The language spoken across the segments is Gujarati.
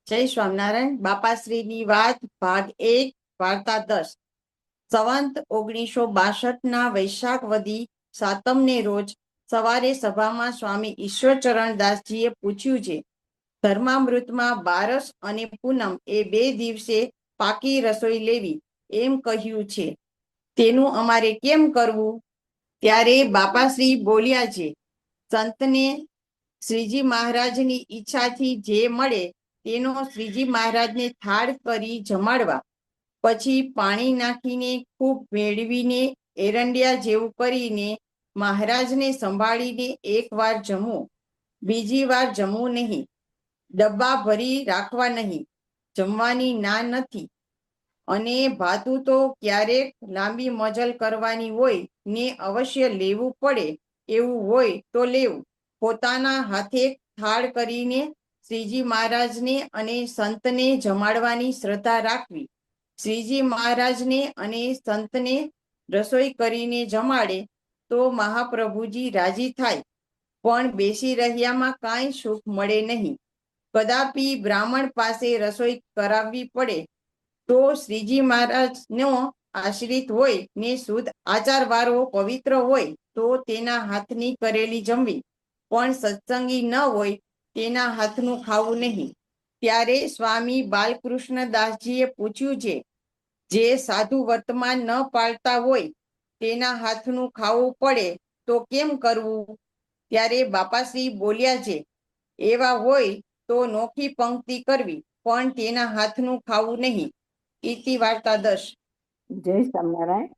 જય સ્વામિનારાયણ. બાપાશ્રીની વાત ભાગ 1 વાર્તા 10. સંવંત 1962 વૈશાખ વદી 7 રોજ સવારે સભામાં સ્વામી ઈશ્વરચરણદાસજીએ પૂછ્યું છે, ધર્મામૃતમાં બારસ અને પૂનમ એ 2 દિવસે પાકી રસોઈ લેવી એમ કહ્યું છે, તેનું અમારે કેમ કરવું? ત્યારે બાપાશ્રી બોલ્યા છે, સંતને શ્રીજી મહારાજની ઈચ્છાથી જે મળે તેનો શ્રીજી મહારાજને થાળ કરી જમાડવા, પછી પાણી નાખીને ખૂબ મેળવીને એરંડિયા જેવું કરીને મહારાજને સંભાળીને એકવાર જમવું, બીજી વાર જમવું નહીં. ડબ્બા ભરી રાખવા નહીં, જમવાની ના નથી. અને ભાતું તો ક્યારેક લાંબી મજલ કરવાની હોય ને અવશ્ય લેવું પડે એવું હોય તો લેવું. પોતાના હાથે થાળ કરીને શ્રીજી મહારાજને અને સંતને જમાડવાની શ્રદ્ધા રાખવી. શ્રીજી મહારાજને અને સંતને રસોઈ કરીને જમાડે તો મહાપ્રભુજી રાજી થાય, પણ બેસી રહ્યામાં કાંઈ સુખ મળે નહીં. કદાપી બ્રાહ્મણ પાસે રસોઈ કરાવવી પડે તો શ્રીજી મહારાજનો આશ્રિત હોય ને શુદ્ધ આચારવાળો પવિત્ર હોય તો તેના હાથની કરેલી જમવી, પણ સત્સંગી ન હોય તેના હાથનું ખાવું નહીં. ત્યારે સ્વામી બાલકૃષ્ણદાસજીએ પૂછ્યું છે, જે સાધુ વર્તમાન ન પાળતા હોય તેના હાથનું ખાવું પડે તો કેમ કરવું? ત્યારે બાપાશ્રી બોલ્યા છે, એવા હોય તો નોખી પંક્તિ કરવી, પણ તેના હાથનું ખાવું નહીં. ઇતિ વાર્તા 10. જય સ્વામિનારાયણ.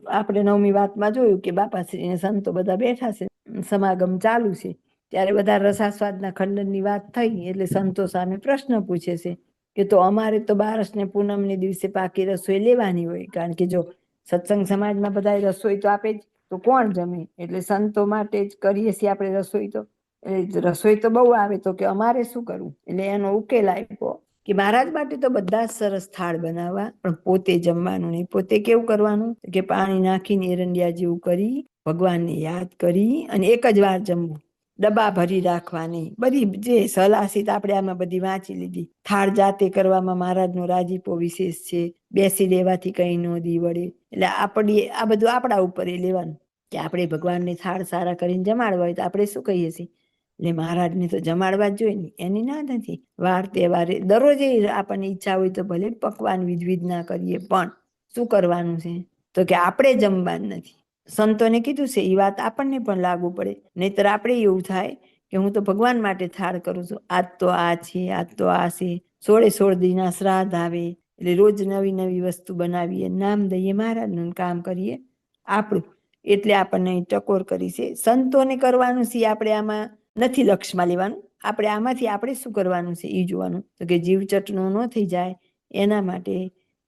આપણે 9મી વાતમાં જોયું કે બાપાશ્રી ને સંતો બધા બેઠા છે, સમાગમ ચાલુ છે. ત્યારે બધા રસાસ્વાદના ખંડનની વાત થઈ એટલે સંતો સામે પ્રશ્ન પૂછે છે કે તો અમારે તો બારસ ને પૂનમને દિવસે પાકી રસોઈ લેવાની હોય, કારણ કે જો સત્સંગ સમાજમાં બધા રસોઈ તો આપે જ, તો કોણ જમે? એટલે સંતો માટે જ કરીએ છીએ આપણે રસોઈ. તો રસોઈ તો બહુ આવે, તો કે અમારે શું કરવું? એટલે એનો ઉકેલ આપ્યો કે મહારાજ માટે તો બધા જ સરસ થાળ બનાવવા, પણ પોતે જમવાનું નહીં. પોતે કેવું કરવાનું કે પાણી નાખીને એરંડિયા જેવું કરી ભગવાનને યાદ કરી અને એક જ વાર જમવું, ડબ્બા ભરી રાખવા નહીં. બધી જે સલાહ છે આપણે આમાં બધી વાંચી લીધી. થાળ જાતે કરવામાં મહારાજનો રાજીપો વિશેષ છે, બેસી લેવાથી કઈ ન દી વળે. એટલે આપણે આ બધું આપણા ઉપર લેવાનું કે આપણે ભગવાનને થાળ સારા કરીને જમાડવા હોય તો આપણે શું કહીએ છીએ? એટલે મહારાજને તો જમાડવા જ જોઈએ ને, એની ના નથી. વાર તહેવારે દરરોજ આપણને ઈચ્છા હોય તો ભલે પકવાન વિધવિધ ના કરીએ, પણ શું કરવાનું છે? તો કે આપણે જમવાનું નથી. સંતોને કીધું છે એ વાત આપણને પણ લાગુ પડે, નહીતર આપણે એવું થાય કે હું તો ભગવાન માટે થાળ કરું છું, આજ તો આ છે, આજ તો આ છે. 16 દીના શ્રાદ્ધ આવે એટલે રોજ નવી નવી વસ્તુ બનાવીએ, નામ દઈએ મહારાજનું, કામ કરીએ આપણું. એટલે આપણને ટકોર કરી છે. સંતોને કરવાનું છે આપણે આમાં નથી લક્ષમાં લેવાનું. આપણે આમાંથી આપણે શું કરવાનું છે એ જોવાનું. તો કે જીવ ચટનો ન થઈ જાય એના માટે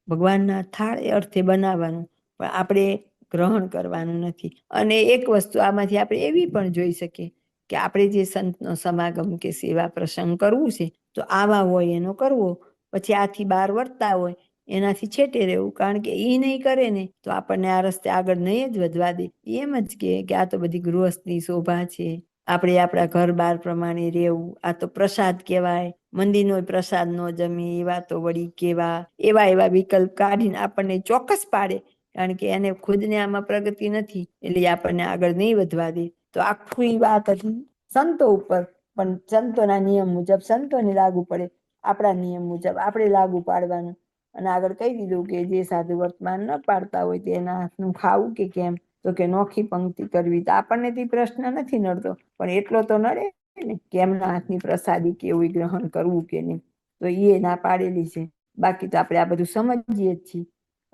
ભગવાનના થાળ એ અર્થે બનાવવાનું, પણ આપણે ગ્રહણ કરવાનું નથી. અને એક વસ્તુ આમાંથી આપણે એવી પણ જોઈ શકીએ કે આપણે જે સંતનો સમાગમ કે સેવા પ્રસંગ કરવું છે તો આવા હોય એનો કરવો, પછી આથી બહાર વર્તા હોય એનાથી છેટે રહેવું. કારણ કે એ નહીં કરે ને તો આપણને આ રસ્તે આગળ નહીં જ વધવા દે. એમ જ કે આ તો બધી ગૃહસ્થની શોભા છે, આપણે આપણા ઘર બાર પ્રમાણે રહેવું, આ તો પ્રસાદ કહેવાય, મંદિરનો પ્રસાદ ન જમે એવા તો વળી કેવા, એવા વિકલ્પ કાઢીને આપણને ચોક્કસ પાડે. કારણ કે એને ખુદને આમાં પ્રગતિ નથી એટલે આપણને આગળ નહીં વધવા દે. તો આખી વાત હતી સંતો ઉપર, પણ સંતોના નિયમ મુજબ સંતોને લાગુ પડે, આપણા નિયમ મુજબ આપણે લાગુ પાડવાનું. અને આગળ કહી દીધું કે જે સાધુ વર્તમાન ન પાડતા હોય તેના હાથનું ખાવું કે કેમ? તો કે નોખી પંક્તિ કરવી. તો આપણને તે પ્રશ્ન નથી નડતો, પણ એટલો તો નડે ને કે એમના હાથની પ્રસાદી કેવું ગ્રહણ કરવું કે નહીં. તો એ ના પાડેલી છે. બાકી તો આપણે આ બધું સમજીએ જ છીએ,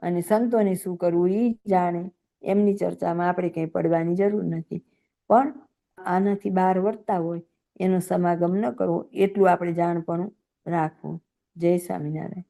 અને સંતોને શું કરવું એ જાણે. એમની ચર્ચામાં આપણે કંઈ પડવાની જરૂર નથી. પણ આનાથી બહાર વર્તા હોય એનો સમાગમ ન કરવો, એટલું આપણે જાણપણું રાખવું. જય સ્વામિનારાયણ.